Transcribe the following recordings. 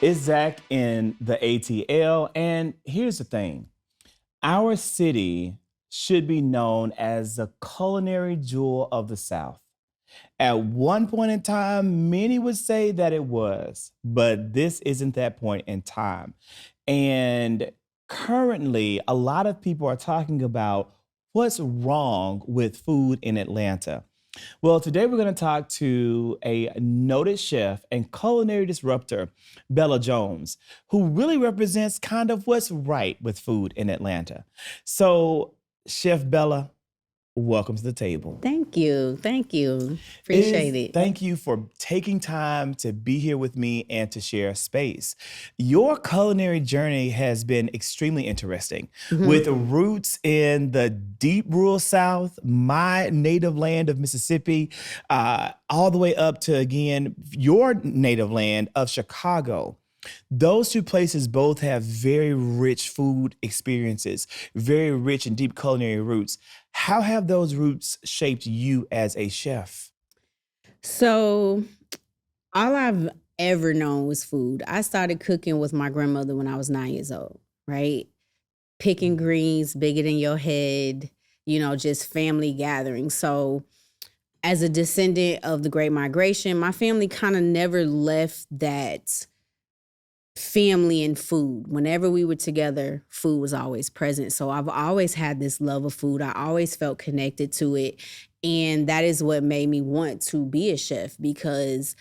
It's Zach in the ATL, and here's the thing. Our city should be known as the culinary jewel of the South. At one point in time, many would say that it was, but this isn't that point in time. And currently, a lot of people are talking about what's wrong with food in Atlanta. Well, today we're going to talk to a noted chef and culinary disruptor, Bella Jones, who really represents kind of what's right with food in Atlanta. So, Chef Bella, welcome to the table. Thank you. Thank you. Appreciate it. Thank you for taking time to be here with me and to share space. Your culinary journey has been extremely interesting with roots in the deep rural South, my native land of Mississippi, all the way up to, again, your native land of Chicago. Those two places both have very rich food experiences, very rich and deep culinary roots. How have those roots shaped you as a chef? So, all I've ever known was food. I started cooking with my grandmother when I was 9 years old, right? Picking greens bigger than your head, just family gatherings. So, as a descendant of the Great Migration, my family kind of never left that family and food. Whenever we were together, food was always present. So I've always had this love of food. I always felt connected to it. And that is what made me want to be a chef, because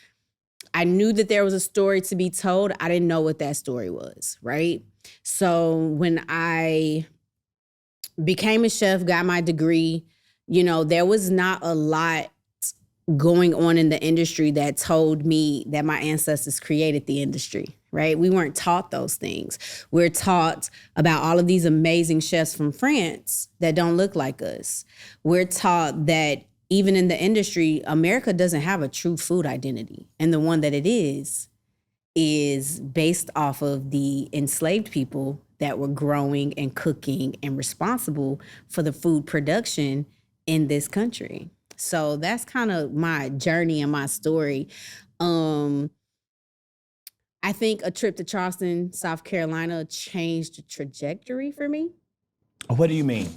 I knew that there was a story to be told. I didn't know what that story was, right? So when I became a chef, got my degree, there was not a lot going on in the industry that told me that my ancestors created the industry, right? We weren't taught those things. We're taught about all of these amazing chefs from France that don't look like us. We're taught that even in the industry, America doesn't have a true food identity. And the one that it is based off of the enslaved people that were growing and cooking and responsible for the food production in this country. So that's kind of my journey and my story. I think a trip to Charleston, South Carolina changed the trajectory for me. What do you mean?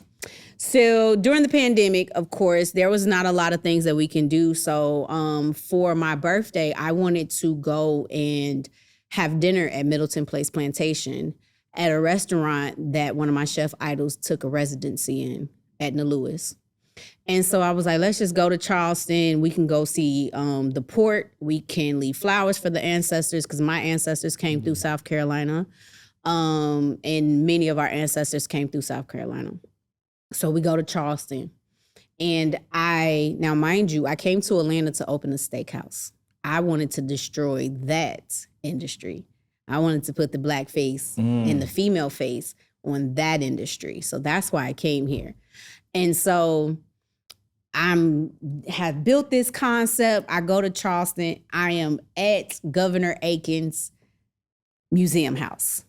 So during the pandemic, of course, there was not a lot of things that we can do. So for my birthday, I wanted to go and have dinner at Middleton Place Plantation at a restaurant that one of my chef idols took a residency in, Edna Lewis. And so I was like, let's just go to Charleston. We can go see the port. We can leave flowers for the ancestors, because my ancestors came through South Carolina. And many of our ancestors came through South Carolina. So we go to Charleston. And now mind you, I came to Atlanta to open a steakhouse. I wanted to destroy that industry. I wanted to put the black face and the female face on that industry. So that's why I came here. And so have built this concept. I go to Charleston. I am at Governor Aiken's Museum House.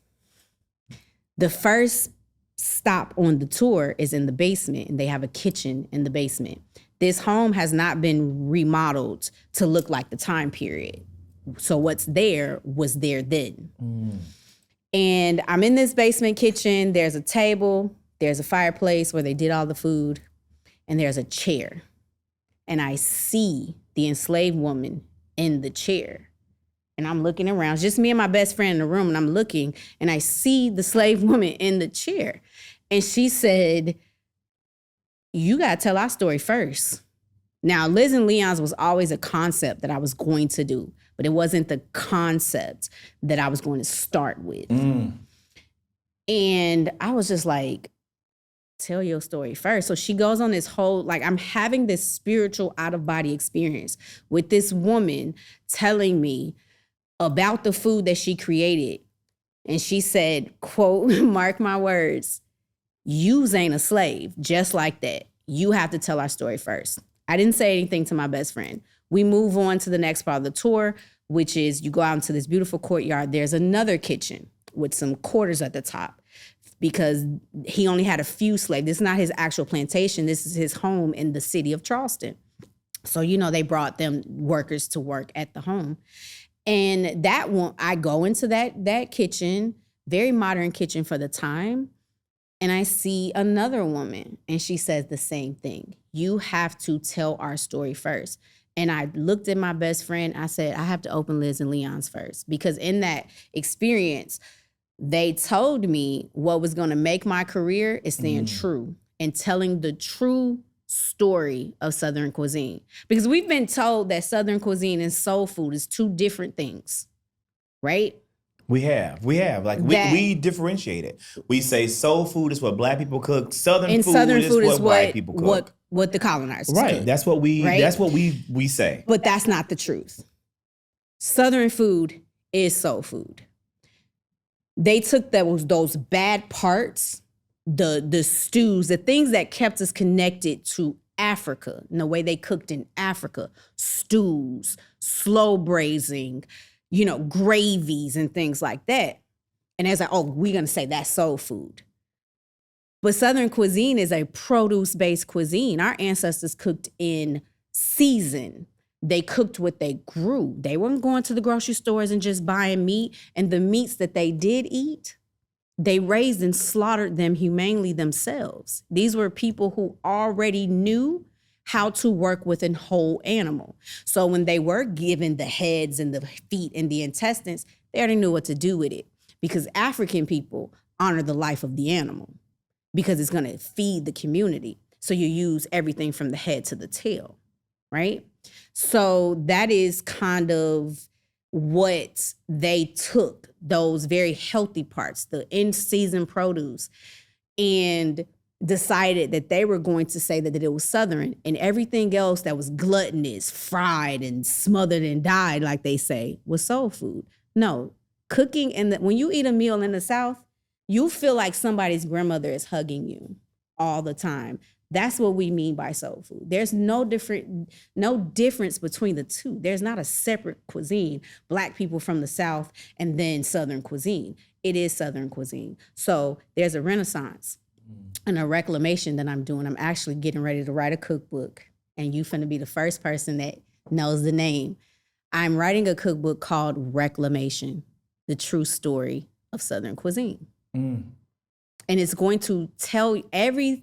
The first stop on the tour is in the basement, and they have a kitchen in the basement. This home has not been remodeled to look like the time period. So what's there was there then. And I'm in this basement kitchen. There's a table. There's a fireplace where they did all the food, and there's a chair. And I see the enslaved woman in the chair. And I'm looking around, it's just me and my best friend in the room, and I'm looking, and I see the slave woman in the chair. And she said, you gotta tell our story first. Now, Liz and Leon's was always a concept that I was going to do, but it wasn't the concept that I was going to start with. And I was just like, tell your story first. So she goes on this whole, I'm having this spiritual out-of-body experience with this woman telling me about the food that she created. And she said, quote, mark my words, yous ain't a slave, just like that. You have to tell our story first. I didn't say anything to my best friend. We move on to the next part of the tour, which is you go out into this beautiful courtyard. There's another kitchen with some quarters at the top, because he only had a few slaves. This is not his actual plantation. This is his home in the city of Charleston. So, they brought them workers to work at the home. And that one, I go into that kitchen, very modern kitchen for the time, and I see another woman, and she says the same thing. You have to tell our story first. And I looked at my best friend. I said, I have to open Liz and Leon's first, because in that experience, they told me what was going to make my career is staying true and telling the true story of Southern cuisine. Because we've been told that Southern cuisine and soul food is two different things, right? We have. Like, we differentiate it. We say soul food is what Black people cook. Southern food is what white people cook. What the colonizers right. cook. That's what we say. But that's not the truth. Southern food is soul food. They took those bad parts, the stews, the things that kept us connected to Africa and the way they cooked in Africa, stews, slow braising, gravies and things like that. And it's like, oh, we're going to say that's soul food. But Southern cuisine is a produce-based cuisine. Our ancestors cooked in season. They cooked what they grew. They weren't going to the grocery stores and just buying meat. And the meats that they did eat, they raised and slaughtered them humanely themselves. These were people who already knew how to work with a whole animal. So when they were given the heads and the feet and the intestines, they already knew what to do with it, because African people honor the life of the animal because it's going to feed the community. So you use everything from the head to the tail, right? So that is kind of what they took, those very healthy parts, the in-season produce, and decided that they were going to say that it was Southern, and everything else that was gluttonous, fried and smothered and dyed, like they say, was soul food. No, cooking, and when you eat a meal in the South, you feel like somebody's grandmother is hugging you all the time. That's what we mean by soul food. There's no difference between the two. There's not a separate cuisine, Black people from the South and then Southern cuisine. It is Southern cuisine. So there's a renaissance and a reclamation that I'm doing. I'm actually getting ready to write a cookbook, and you finna be the first person that knows the name. I'm writing a cookbook called Reclamation, the true story of Southern cuisine. And it's going to tell every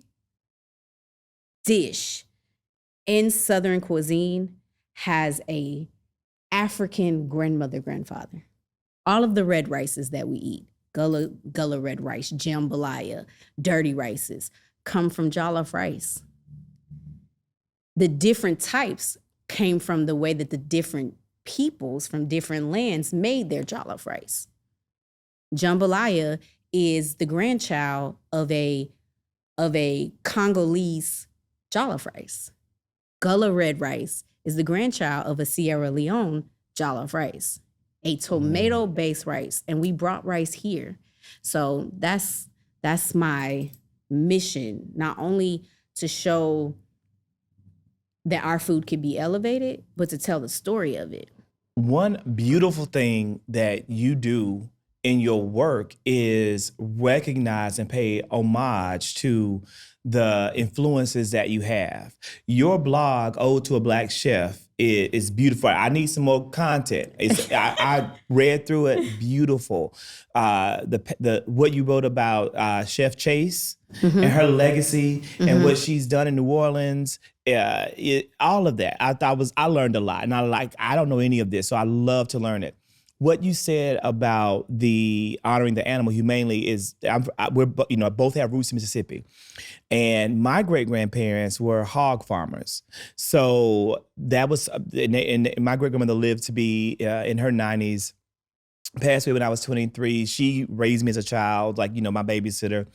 dish in Southern cuisine has a African grandfather. All of the red rices that we eat, Gullah red rice, jambalaya, dirty rices, come from jollof rice. The different types came from the way that the different peoples from different lands made their jollof rice. Jambalaya is the grandchild of a Congolese jollof rice. Gullah red rice is the grandchild of a Sierra Leone jollof rice, a tomato-based rice, and we brought rice here. So that's my mission, not only to show that our food can be elevated, but to tell the story of it. One beautiful thing that you do in your work is recognize and pay homage to the influences that you have. Your blog, Ode to a Black Chef, is beautiful. I need some more content. I read through it. Beautiful. What you wrote about Chef Chase and her legacy and what she's done in New Orleans. All of that. I learned a lot, and I don't know any of this, so I love to learn it. What you said about the honoring the animal humanely is we're both have roots in Mississippi, and my great grandparents were hog farmers. So that was, and my great grandmother lived to be in her 90s. Passed away when I was 23. She raised me as a child, my babysitter.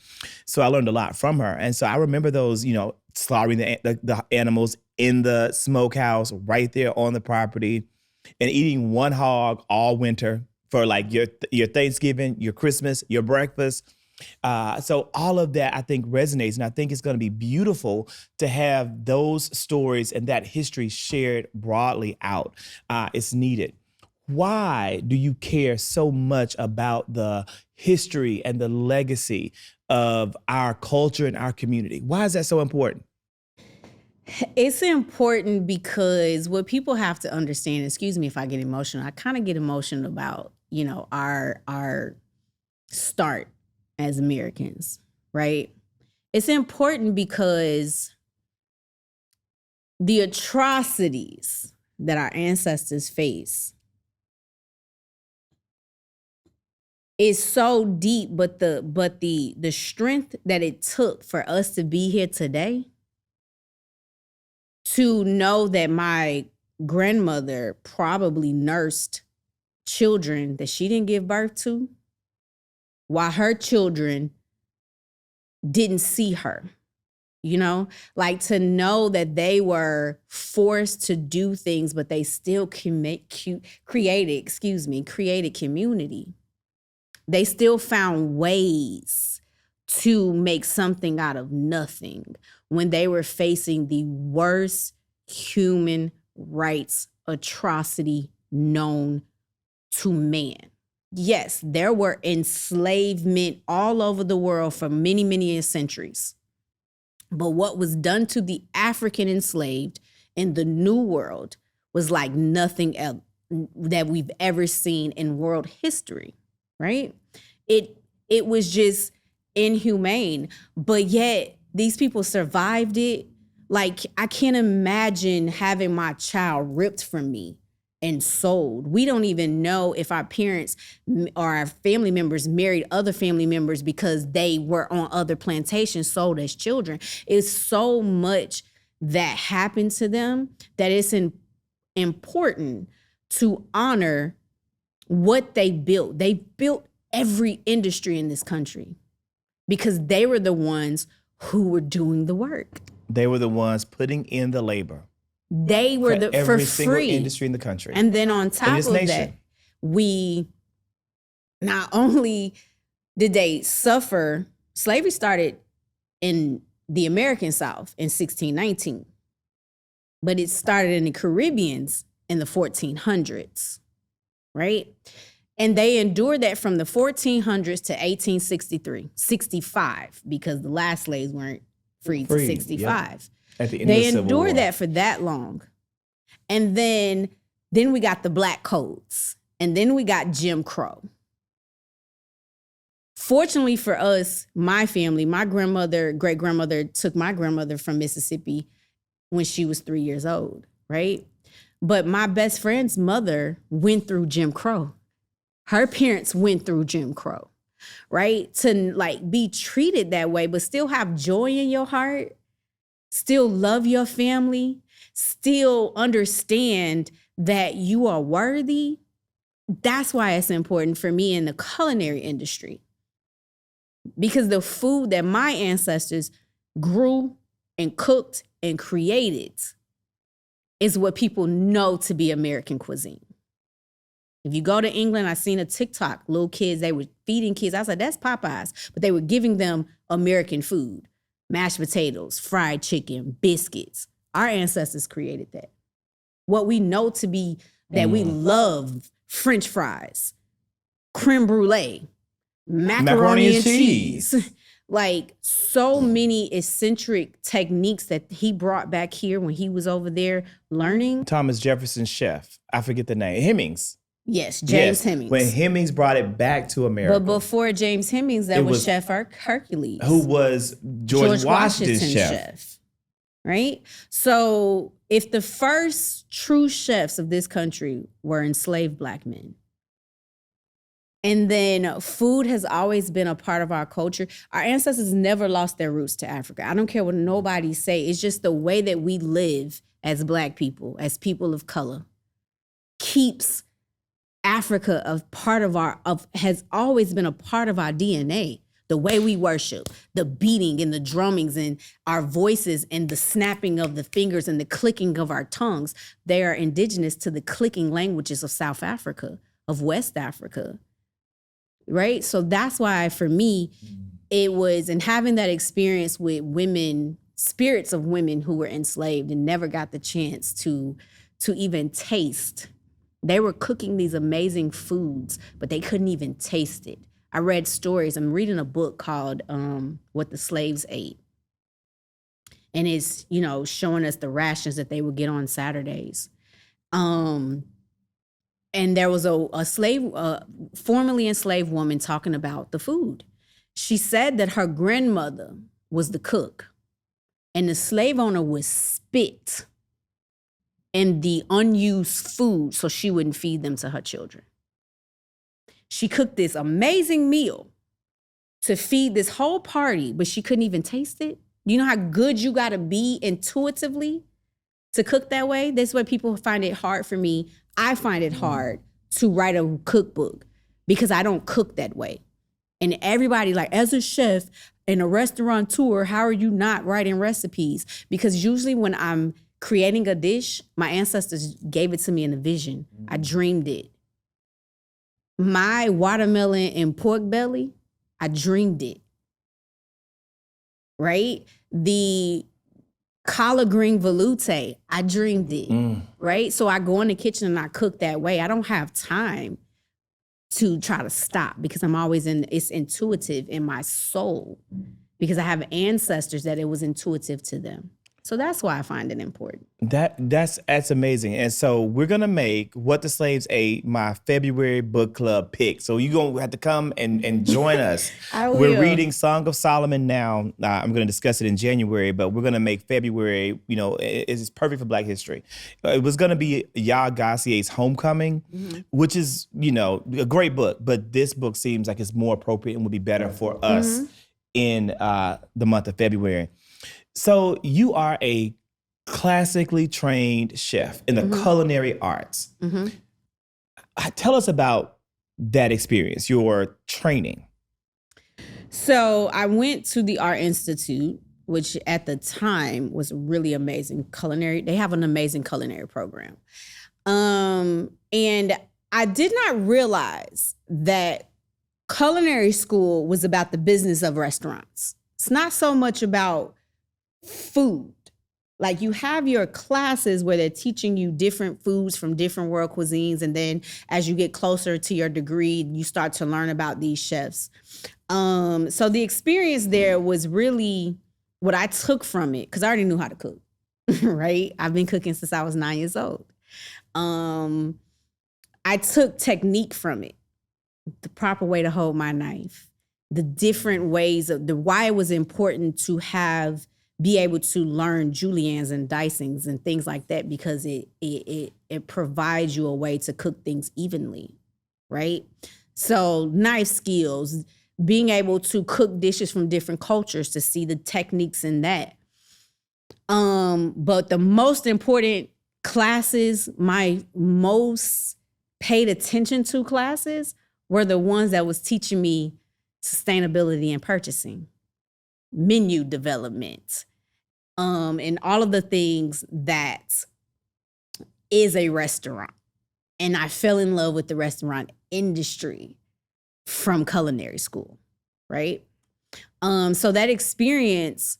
So I learned a lot from her, and so I remember those, slaughtering the animals in the smokehouse right there on the property, and eating one hog all winter for your Thanksgiving, your Christmas, your breakfast. So all of that, I think, resonates, and I think it's going to be beautiful to have those stories and that history shared broadly out. It's needed. Why do you care so much about the history and the legacy of our culture and our community? Why is that so important? It's important because what people have to understand, excuse me if I get emotional, I kind of get emotional about, our start as Americans, right? It's important because the atrocities that our ancestors face is so deep, but the strength that it took for us to be here today, to know that my grandmother probably nursed children that she didn't give birth to, while her children didn't see her. Like to know that they were forced to do things, but they still created community. They still found ways to make something out of nothing when they were facing the worst human rights atrocity known to man. Yes, there were enslavement all over the world for many, many centuries. But what was done to the African enslaved in the New World was like nothing else that we've ever seen in world history, right? It was just inhumane, but yet these people survived it. Like, I can't imagine having my child ripped from me and sold. We don't even know if our parents or our family members married other family members because they were on other plantations, sold as children. It's so much that happened to them that it's important to honor what they built. They built every industry in this country because they were the ones who were doing the work. They were the ones putting in the labor. They were for every for single free industry in the country. And then on top of nation. that, we not only did they suffer, slavery started in the American South in 1619, but it started in the Caribbeans in the 1400s, right? And they endured that from the 1400s to 65, because the last slaves weren't freed to 65. Yep. At the end They of the Civil War. endured that for that long. And then we got the Black Codes. And then we got Jim Crow. Fortunately for us, my family, my great-grandmother took my grandmother from Mississippi when she was 3 years old, right? But my best friend's mother went through Jim Crow. Her parents went through Jim Crow, right? To like be treated that way, but still have joy in your heart, still love your family, still understand that you are worthy. That's why it's important for me in the culinary industry. Because the food that my ancestors grew and cooked and created is what people know to be American cuisine. If you go to England, I seen a TikTok, little kids, they were feeding kids. I was like, that's Popeyes. But they were giving them American food, mashed potatoes, fried chicken, biscuits. Our ancestors created that. What we know to be that we love, French fries, creme brulee, macaroni and cheese. Like so many eccentric techniques that he brought back here when he was over there learning. Thomas Jefferson's chef, I forget the name, Hemmings. Yes, James Hemmings. When Hemmings brought it back to America. But before James Hemmings, that was Chef Hercules. Who was George Washington's chef. Right? So if the first true chefs of this country were enslaved Black men, and then food has always been a part of our culture. Our ancestors never lost their roots to Africa. I don't care what nobody say. It's just the way that we live as Black people, as people of color, keeps Africa has always been a part of our DNA. The way we worship, the beating and the drummings and our voices and the snapping of the fingers and the clicking of our tongues, they are indigenous to the clicking languages of South Africa, of West Africa. Right? So that's why for me, it was, and having that experience with women, spirits of women who were enslaved and never got the chance to even taste. They were cooking these amazing foods, but they couldn't even taste it. I read stories. I'm reading a book called What the Slaves Ate. And it's, you know, showing us the rations that they would get on Saturdays. And there was a slave, formerly enslaved woman talking about the food. She said that her grandmother was the cook, and the slave owner would spit in the unused food so she wouldn't feed them to her children. She cooked this amazing meal to feed this whole party, but she couldn't even taste it. You know how good you gotta be intuitively to cook that way? That's why people find it hard for me. I find it hard to write a cookbook because I don't cook that way. And everybody, like, as a chef and a restaurateur, how are you not writing recipes? Because usually when I'm creating a dish, my ancestors gave it to me in a vision. I dreamed it. My watermelon and pork belly, I dreamed it. Right? The collard green velouté, I dreamed it. Right? So I go in the kitchen and I cook that way. I don't have time to try to stop because I'm always it's intuitive in my soul because I have ancestors that it was intuitive to them. So that's why I find it important. That's amazing. And so we're gonna make What the Slaves Ate my February book club pick. So you're gonna have to come and join us. I will. We're reading Song of Solomon now. I'm gonna discuss it in January, but we're gonna make February, you know, it's perfect for Black history. It was gonna be Yaa Gassier's Homecoming, which is, you know, a great book, but this book seems like it's more appropriate and would be better for us in the month of February. So you are a classically trained chef in the culinary arts. Tell us about that experience, your training. So I went to the Art Institute, which at the time was really amazing culinary. They have an amazing culinary program. And I did not realize that culinary school was about the business of restaurants. It's not so much about food. Like, you have your classes where they're teaching you different foods from different world cuisines. And then as you get closer to your degree, you start to learn about these chefs. So the experience there was really what I took from it, because I already knew how to cook, right? I've been cooking since I was 9 years old. I took technique from it, the proper way to hold my knife, the different ways of why it was important to be able to learn juliennes and dicings and things like that, because it provides you a way to cook things evenly, right? So knife skills, being able to cook dishes from different cultures to see the techniques in that. But the most important classes, my most paid attention to classes, were the ones that was teaching me sustainability and purchasing, menu development, and all of the things that is a restaurant. And I fell in love with the restaurant industry from culinary school, right? So that experience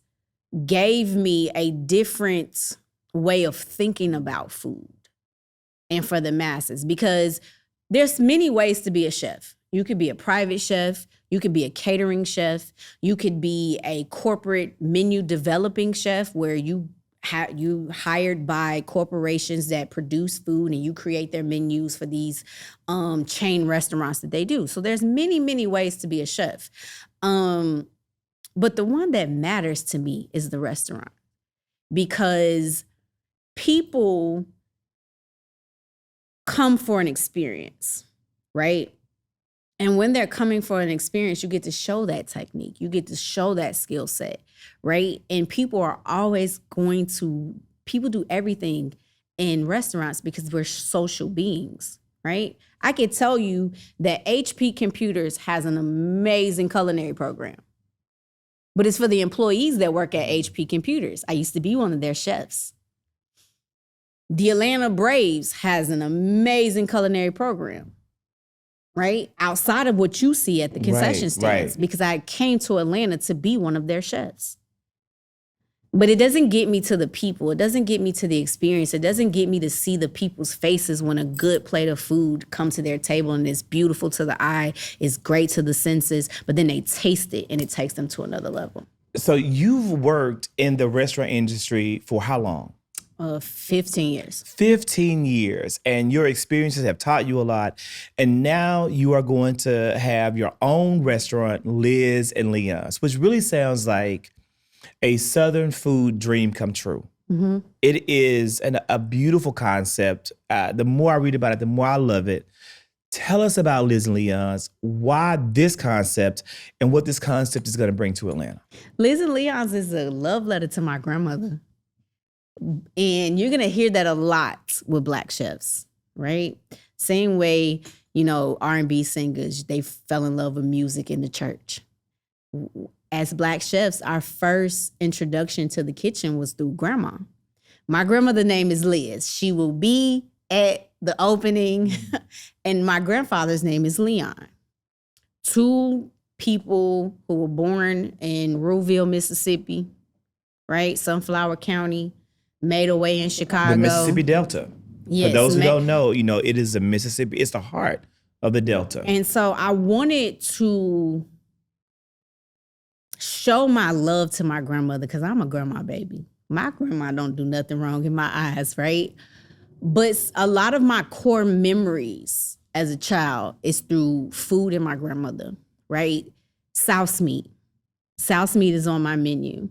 gave me a different way of thinking about food and for the masses, because there's many ways to be a chef. You could be a private chef. You could be a catering chef. You could be a corporate menu developing chef where you hired by corporations that produce food and you create their menus for these chain restaurants that they do. So there's many, many ways to be a chef. But the one that matters to me is the restaurant, because people come for an experience, right? And when they're coming for an experience, you get to show that technique. You get to show that skill set, right? And people are always people do everything in restaurants because we're social beings, right? I could tell you that HP Computers has an amazing culinary program, but it's for the employees that work at HP Computers. I used to be one of their chefs. The Atlanta Braves has an amazing culinary program, right? Outside of what you see at the concession stands, because I came to Atlanta to be one of their chefs. But it doesn't get me to the people. It doesn't get me to the experience. It doesn't get me to see the people's faces when a good plate of food comes to their table and it's beautiful to the eye, it's great to the senses, but then they taste it and it takes them to another level. So you've worked in the restaurant industry for how long? 15 years. 15 years, and your experiences have taught you a lot. And now you are going to have your own restaurant, Liz and Leon's, which really sounds like a Southern food dream come true. Mm-hmm. It is a beautiful concept. The more I read about it, the more I love it. Tell us about Liz and Leon's, why this concept, and what this concept is going to bring to Atlanta. Liz and Leon's is a love letter to my grandmother. And you're going to hear that a lot with Black chefs, right? Same way, R&B singers, they fell in love with music in the church. As Black chefs, our first introduction to the kitchen was through grandma. My grandmother's name is Liz. She will be at the opening. And my grandfather's name is Leon. Two people who were born in Ruleville, Mississippi, right? Sunflower County. Made a way in Chicago. The Mississippi Delta. Yes, For those who don't know, it is the Mississippi. It's the heart of the Delta. And so I wanted to show my love to my grandmother because I'm a grandma baby. My grandma don't do nothing wrong in my eyes, right? But a lot of my core memories as a child is through food and my grandmother, right? Souse meat. Souse meat is on my menu.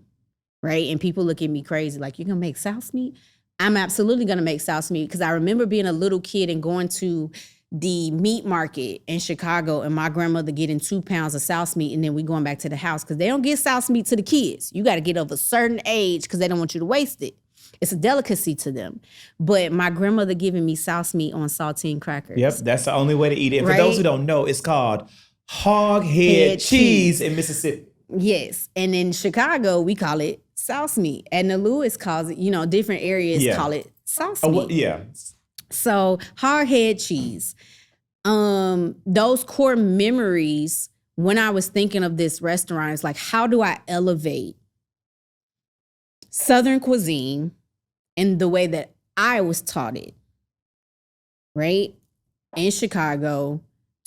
Right? And people look at me crazy, like, you're gonna make souse meat? I'm absolutely gonna make souse meat because I remember being a little kid and going to the meat market in Chicago and my grandmother getting 2 pounds of souse meat and then we going back to the house because they don't give souse meat to the kids. You gotta get of a certain age because they don't want you to waste it. It's a delicacy to them. But my grandmother giving me souse meat on saltine crackers. Yep, that's the only way to eat it. And for those who don't know, it's called hog head cheese in Mississippi. Yes, and in Chicago, we call it souse meat. And the Lewis calls it, different areas call it souse meat. Yeah. So hard head cheese. Those core memories, when I was thinking of this restaurant, it's like, how do I elevate Southern cuisine in the way that I was taught it, right? In Chicago,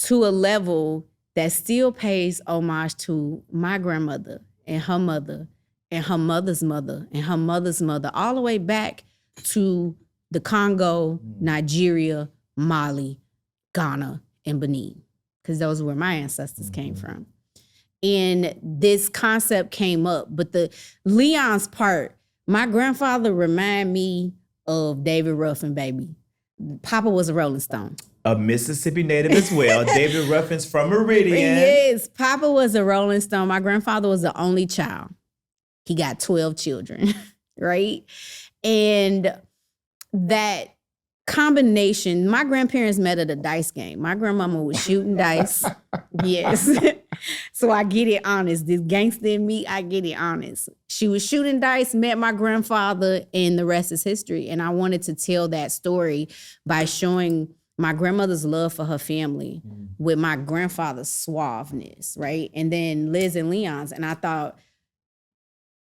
to a level that still pays homage to my grandmother and her mother and her mother's mother and her mother's mother, all the way back to the Congo, Nigeria, Mali, Ghana, and Benin, because those are where my ancestors came from. And this concept came up, but the Leon's part, my grandfather reminded me of David Ruffin, baby. Papa was a Rolling Stone. A Mississippi native as well. David Ruffin's from Meridian. Yes, Papa was a Rolling Stone. My grandfather was the only child. He got 12 children, right? And that combination, my grandparents met at a dice game. My grandmama was shooting dice. Yes. So I get it honest. This gangster in me, I get it honest. She was shooting dice, met my grandfather, and the rest is history. And I wanted to tell that story by showing my grandmother's love for her family with my grandfather's suaveness, right? And then Liz and Leon's. And I thought,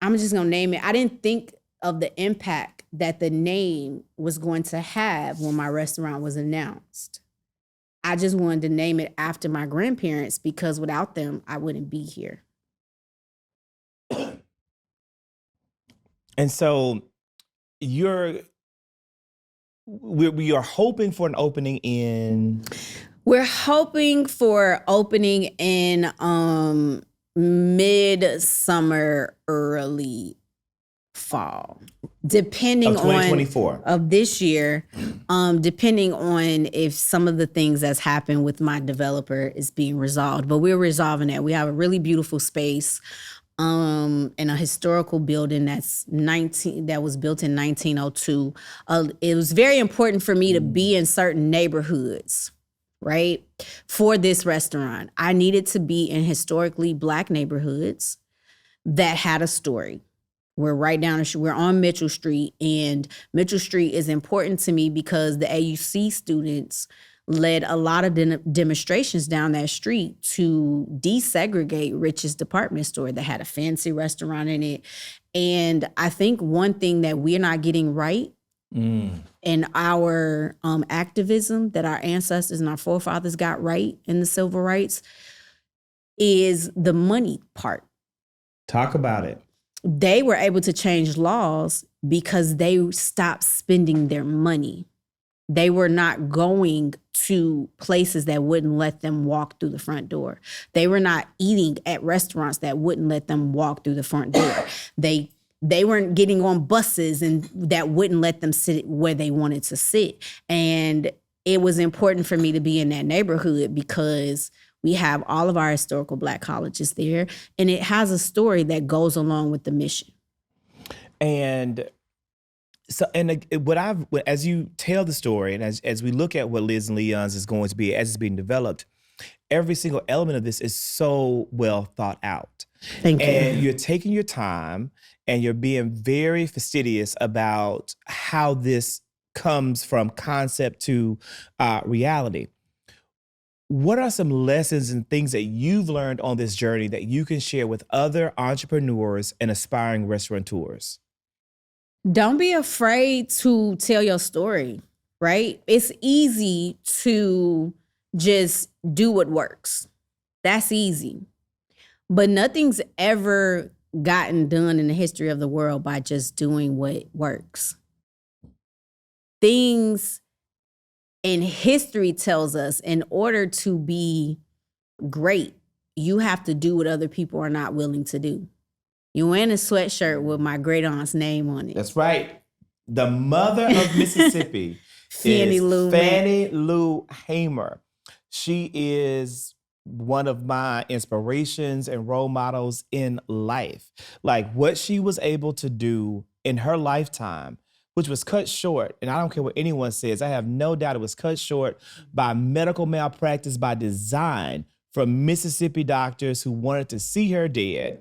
I'm just gonna name it. I didn't think of the impact that the name was going to have when my restaurant was announced. I just wanted to name it after my grandparents because without them, I wouldn't be here. And so we are hoping for an opening in... We're hoping for opening in mid-summer, early fall, depending of 2024. on of this year, depending on if some of the things that's happened with my developer is being resolved. But we're resolving that. We have a really beautiful space in a historical building that was built in 1902. It was very important for me to be in certain neighborhoods, right? For this restaurant, I needed to be in historically Black neighborhoods that had a story. We're right down the street. We're on Mitchell Street, and Mitchell Street is important to me because the AUC students led a lot of demonstrations down that street to desegregate Rich's department store that had a fancy restaurant in it. And I think one thing that we're not getting right in our activism that our ancestors and our forefathers got right in the civil rights is the money part. Talk about it. they were able to change laws because they stopped spending their money. They were not going to places that wouldn't let them walk through the front door. They were not eating at restaurants that wouldn't let them walk through the front door. They weren't getting on buses and that wouldn't let them sit where they wanted to sit. And it was important for me to be in that neighborhood because we have all of our historical Black colleges there, and it has a story that goes along with the mission. And so, as you tell the story, and as we look at what Liz and Leon's is going to be as it's being developed, every single element of this is so well thought out. Thank you. And you're taking your time, and you're being very fastidious about how this comes from concept to reality. What are some lessons and things that you've learned on this journey that you can share with other entrepreneurs and aspiring restaurateurs? Don't be afraid to tell your story, right? It's easy to just do what works. That's easy. But nothing's ever gotten done in the history of the world by just doing what works. Things in history tells us in order to be great, you have to do what other people are not willing to do. You're wearing a sweatshirt with my great aunt's name on it. That's right. The mother of Mississippi Fannie is Lou Fannie Lou Hamer. She is one of my inspirations and role models in life. Like what she was able to do in her lifetime, which was cut short, and I don't care what anyone says, I have no doubt it was cut short by medical malpractice by design from Mississippi doctors who wanted to see her dead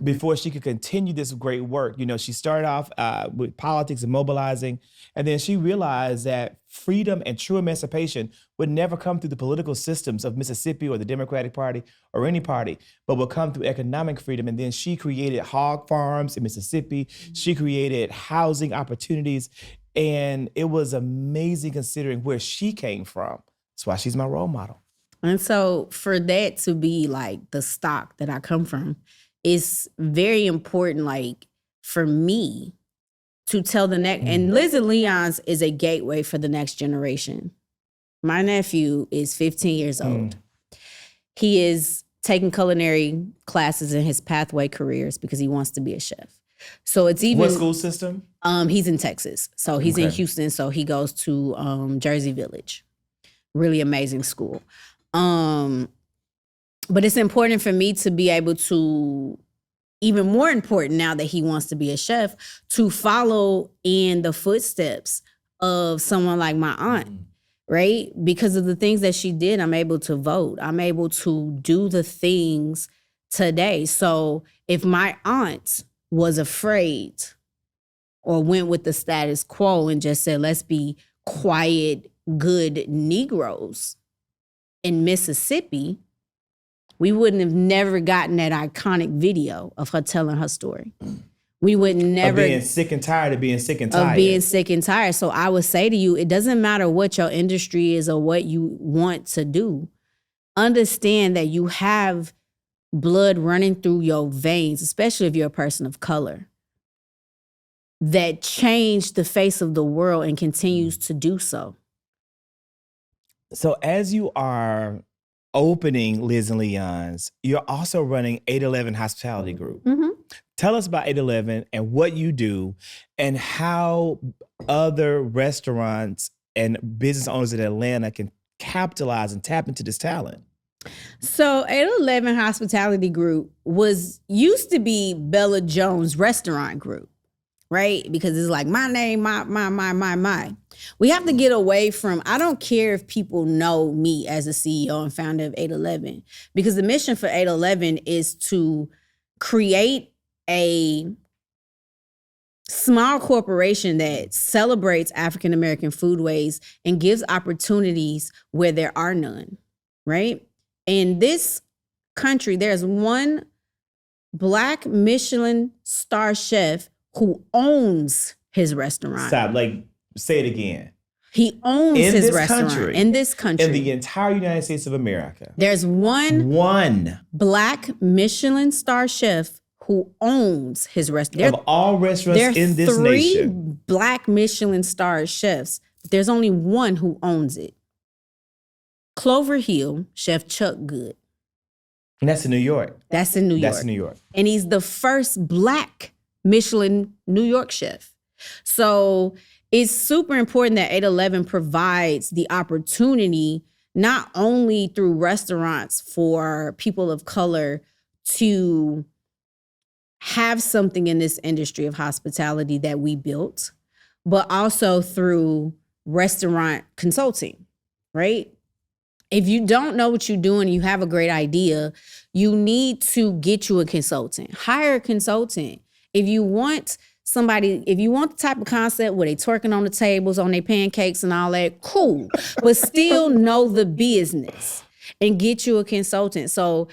before she could continue this great work. You know, she started off with politics and mobilizing, and then she realized that freedom and true emancipation would never come through the political systems of Mississippi or the Democratic Party or any party, but would come through economic freedom. And then she created hog farms in Mississippi. She created housing opportunities, and it was amazing considering where she came from. That's why she's my role model. And so for that to be like the stock that I come from, it's very important, like for me to tell the next, and Liz and Leon's is a gateway for the next generation. My nephew is 15 years old. He is taking culinary classes in his pathway careers because he wants to be a chef. So it's even— What school system? He's in Texas. So he's in Houston. So he goes to Jersey Village. Really amazing school. But it's important for me to be able to, even more important now that he wants to be a chef, to follow in the footsteps of someone like my aunt, right? Because of the things that she did, I'm able to vote. I'm able to do the things today. So if my aunt was afraid or went with the status quo and just said, let's be quiet, good Negroes in Mississippi, we wouldn't have never gotten that iconic video of her telling her story. We would never— Of being sick and tired of being sick and tired. Of being sick and tired. So I would say to you, it doesn't matter what your industry is or what you want to do. Understand that you have blood running through your veins, especially if you're a person of color, that changed the face of the world and continues to do so. So as you are opening Liz and Leon's, you're also running 811 Hospitality Group. Tell us about 811 and what you do and how other restaurants and business owners in Atlanta can capitalize and tap into this talent. So 811 Hospitality Group used to be Bella Jones Restaurant Group, right? Because it's like my name, my. We have to get away from— I don't care if people know me as a CEO and founder of 811, because the mission for 811 is to create a small corporation that celebrates African American foodways and gives opportunities where there are none, right? In this country, there's one Black Michelin star chef who owns his restaurant. Stop, say it again. He owns his restaurant in this country. In the entire United States of America. There's one Black Michelin star chef who owns his restaurant. Of all restaurants in this nation. Black Michelin starred chefs, but there's only one who owns it. Clover Hill, Chef Chuck Good. And that's in New York. That's in New York. That's in New York. And he's the first Black Michelin New York chef. So it's super important that 811 provides the opportunity not only through restaurants for people of color to have something in this industry of hospitality that we built, but also through restaurant consulting, right? If you don't know what you're doing, you have a great idea, you need to get you a consultant. Hire a consultant. If you want the type of concept where they twerking on the tables, on their pancakes and all that, cool. But still know the business and get you a consultant. So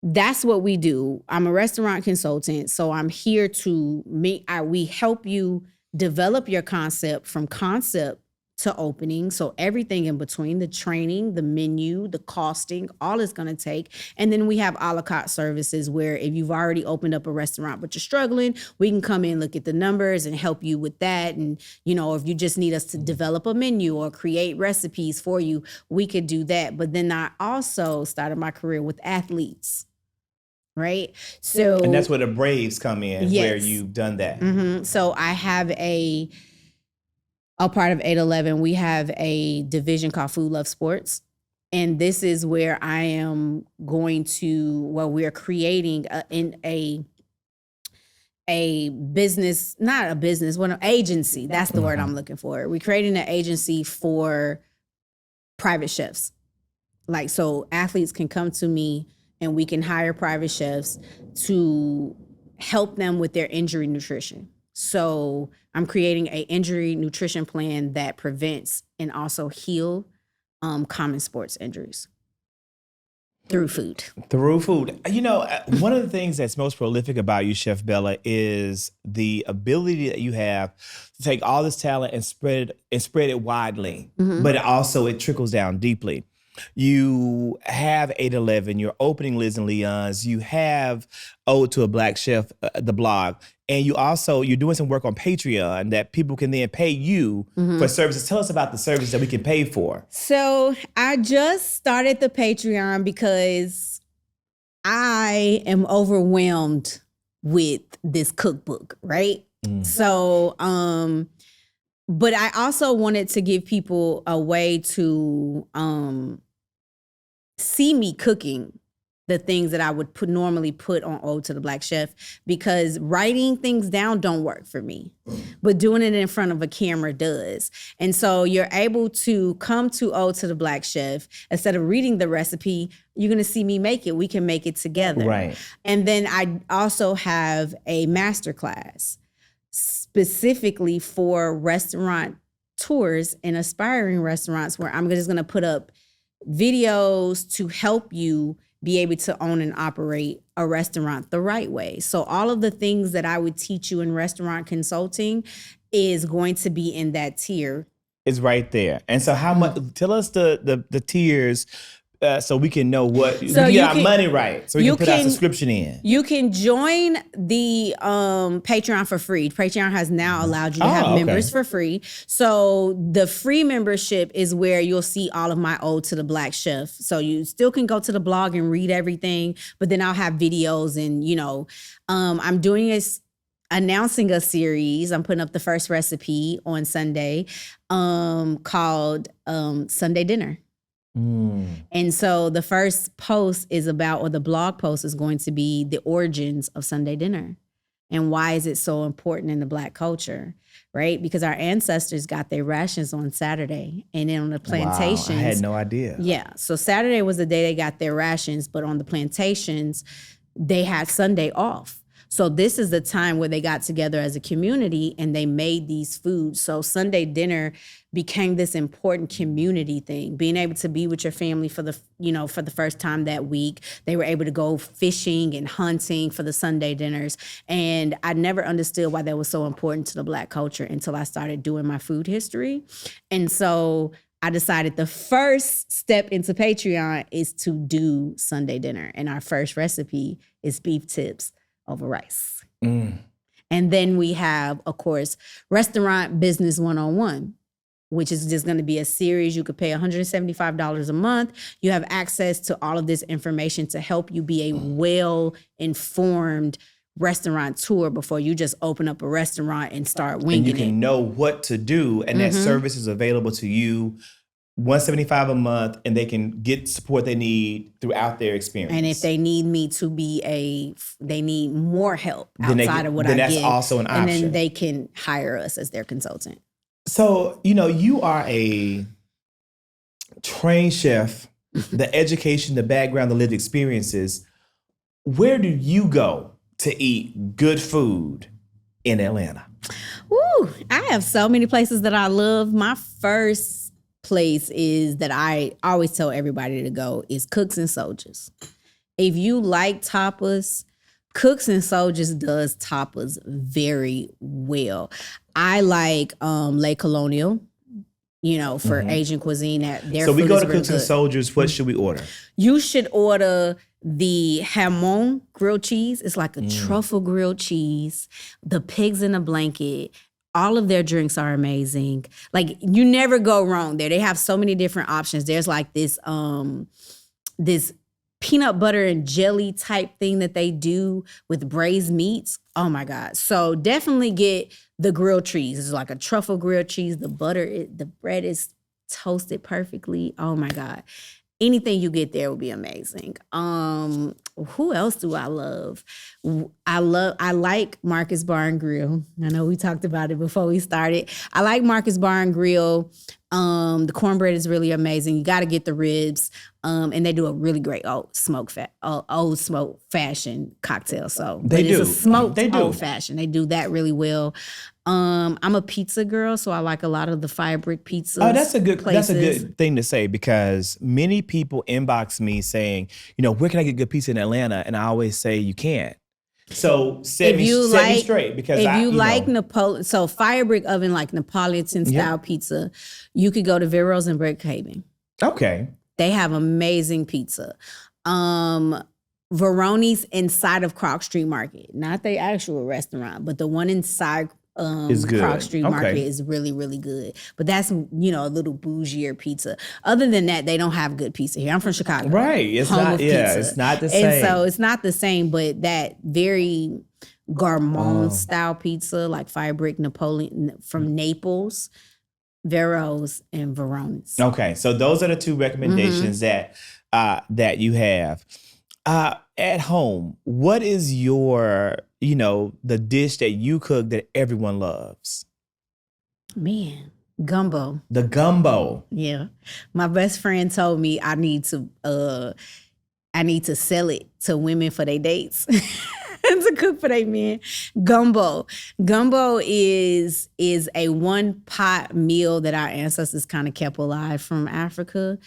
that's what we do. I'm a restaurant consultant. So I'm here to we help you develop your concept from concept to opening. So everything in between, the training, the menu, the costing, all is going to take. And then we have a la carte services where if you've already opened up a restaurant, but you're struggling, we can come in, look at the numbers and help you with that. And, if you just need us to develop a menu or create recipes for you, we could do that. But then I also started my career with athletes. Right. So, and that's where the Braves come in, yes, where you've done that. Mm-hmm. So I have a part of 811, we have a division called Food Love Sports. And this is where I am going to, we're creating a business, not a business, an agency. That's the word I'm looking for. We're creating an agency for private chefs. So athletes can come to me and we can hire private chefs to help them with their injury nutrition. So I'm creating an injury nutrition plan that prevents and also heal common sports injuries through food. Through food. One of the things that's most prolific about you, Chef Bella, is the ability that you have to take all this talent and spread it widely, but also it trickles down deeply. You have 811, you're opening Liz and Leon's, you have Ode to a Black Chef, the blog, and you're doing some work on Patreon that people can then pay you for services. Tell us about the services that we can pay for. So I just started the Patreon because I am overwhelmed with this cookbook, right? So, but I also wanted to give people a way to see me cooking the things that I would normally put on Ode to the Black Chef, because writing things down don't work for me, but doing it in front of a camera does. And so you're able to come to Ode to the Black Chef. Instead of reading the recipe, you're going to see me make it. We can make it together. Right. And then I also have a masterclass specifically for restaurant tours and aspiring restaurants, where I'm just going to put up videos to help you be able to own and operate a restaurant the right way. So all of the things that I would teach you in restaurant consulting is going to be in that tier. It's right there. And so how much, tell us the tiers so we can know what, we can get our money right. So we can put our subscription in. You can join the Patreon for free. Patreon has now allowed you to have members for free. So the free membership is where you'll see all of my Ode to the Black Chef. So you still can go to the blog and read everything, but then I'll have videos and, I'm doing announcing a series. I'm putting up the first recipe on Sunday called Sunday Dinner. And so the first post is about, or the blog post is going to be the origins of Sunday dinner and why is it so important in the Black culture, right? Because our ancestors got their rations on Saturday, and then on the plantations. Wow, I had no idea. Yeah, so Saturday was the day they got their rations, but on the plantations, they had Sunday off. So this is the time where they got together as a community and they made these foods. So Sunday dinner became this important community thing, being able to be with your family for the first time that week. They were able to go fishing and hunting for the Sunday dinners. And I never understood why that was so important to the Black culture until I started doing my food history. And so I decided the first step into Patreon is to do Sunday dinner. And our first recipe is beef tips over rice. Mm. And then we have, of course, Restaurant Business 101, which is just going to be a series. You could pay $175 a month. You have access to all of this information to help you be a well-informed restaurateur before you just open up a restaurant and start winging it. And you can know what to do, and that service is available to you, $175 a month, and they can get support they need throughout their experience. And if they need me to be they need more help outside of what I then that's give, also an option. And then they can hire us as their consultant. So, you are a trained chef, the education, the background, the lived experiences. Where do you go to eat good food in Atlanta? Woo! I have so many places that I love. My first place is that I always tell everybody to go is Cooks and Soldiers. If you like tapas, Cooks and Soldiers does tapas very well. I like Le Colonial, for Asian cuisine. So we go to Cooks and Soldiers. What should we order? You should order the hamon grilled cheese. It's like a truffle grilled cheese. The pigs in a blanket. All of their drinks are amazing. Like, you never go wrong there. They have so many different options. There's like this peanut butter and jelly type thing that they do with braised meats. Oh my God. So definitely get the grilled cheese. It's like a truffle grilled cheese. The bread is toasted perfectly. Oh my God. Anything you get there will be amazing. Who else do I love? I like Marcus Bar and Grill. I know we talked about it before we started. I like Marcus Bar and Grill. The cornbread is really amazing. You got to get the ribs. And they do a really great old smoke fashion cocktail. So it's a smoked old fashioned. They do that really well. I'm a pizza girl, so I like a lot of the fire brick pizzas. Oh, that's a good thing to say, because many people inbox me saying, where can I get good pizza in Atlanta? And I always say you can't. So set me straight, because if you like Napoleon, so fire brick oven like Napolitan style pizza, you could go to Vero's and Brookhaven. Okay. They have amazing pizza. Veroni's inside of Croc Street Market, not the actual restaurant, but the one inside Croc Street Market is really, really good. But that's, a little bougier pizza. Other than that, they don't have good pizza here. I'm from Chicago. Right. It's not the same. And so it's not the same, but that very gourmand style pizza, like fire brick Napoleon from Naples, Vero's and Veroni's. Okay. So those are the two recommendations that you have. At home, what is your, the dish that you cook that everyone loves? Man, gumbo. The gumbo. Yeah. My best friend told me I need to sell it to women for their dates. To cook for their men. Gumbo. Gumbo is a one pot meal that our ancestors kind of kept alive from Africa.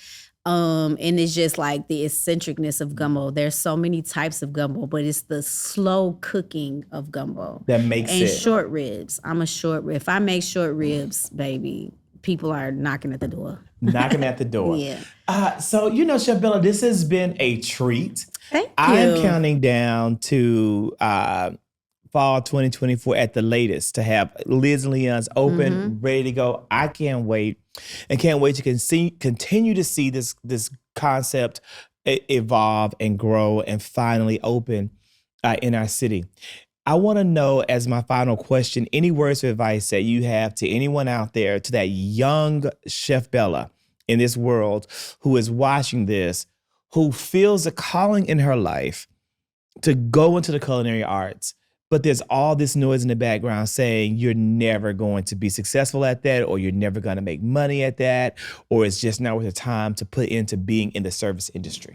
And it's just like the eccentricness of gumbo. There's so many types of gumbo, but it's the slow cooking of gumbo that makes it. And short ribs. I'm a short rib. If I make short ribs, baby, people are knocking at the door. Knocking at the door. Yeah. So, Chef Bella, this has been a treat. Thank you. I am counting down to fall 2024 at the latest to have Liz and Leon's open, ready to go. I can't wait. And can't wait to continue to see this concept evolve and grow and finally open in our city. I want to know, as my final question, any words of advice that you have to anyone out there, to that young Chef Bella in this world who is watching this, who feels a calling in her life to go into the culinary arts, but there's all this noise in the background saying you're never going to be successful at that, or you're never going to make money at that, or it's just not worth the time to put into being in the service industry?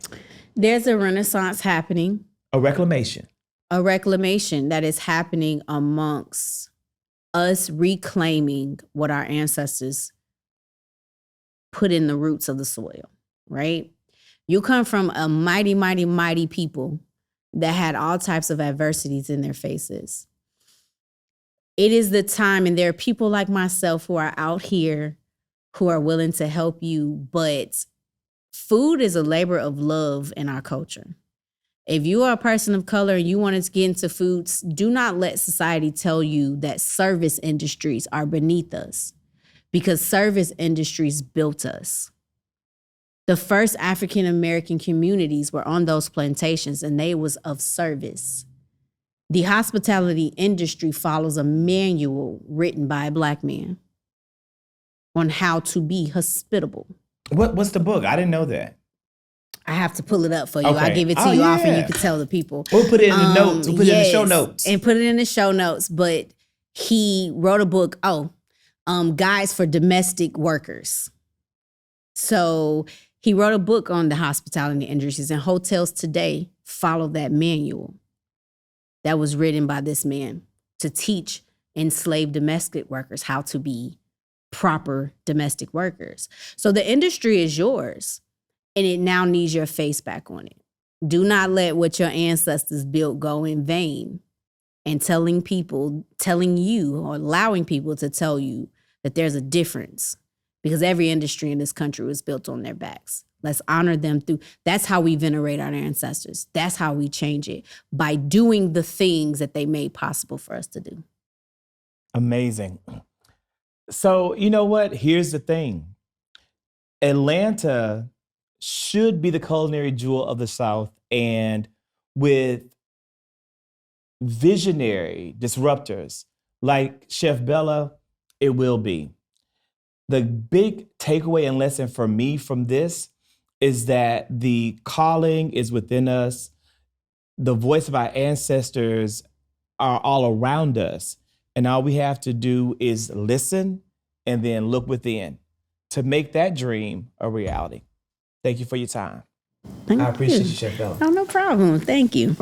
There's a renaissance happening. A reclamation. A reclamation that is happening amongst us reclaiming what our ancestors put in the roots of the soil, right? You come from a mighty, mighty, mighty people that had all types of adversities in their faces. It is the time, and there are people like myself who are out here who are willing to help you, but food is a labor of love in our culture. If you are a person of color and you wanted to get into foods, do not let society tell you that service industries are beneath us, because service industries built us. The first African American communities were on those plantations, and they was of service. The hospitality industry follows a manual written by a Black man on how to be hospitable. What's the book? I didn't know that. I have to pull it up for you. Okay. I give it to you off and you can tell the people. We'll put it in the notes. We'll put it in the show notes. And put it in the show notes. But he wrote a book, Guides for Domestic Workers. So he wrote a book on the hospitality industries, and hotels today follow that manual that was written by this man to teach enslaved domestic workers how to be proper domestic workers. So the industry is yours, and it now needs your face back on it. Do not let what your ancestors built go in vain, and telling you or allowing people to tell you that there's a difference, because every industry in this country was built on their backs. Let's honor them that's how we venerate our ancestors. That's how we change it, by doing the things that they made possible for us to do. Amazing. So, you know what? Here's the thing. Atlanta should be the culinary jewel of the South, and with visionary disruptors like Chef Bella, it will be. The big takeaway and lesson for me from this is that the calling is within us. The voice of our ancestors are all around us. And all we have to do is listen and then look within to make that dream a reality. Thank you for your time. Thank I appreciate you, Chef Bella. Oh, no problem. Thank you.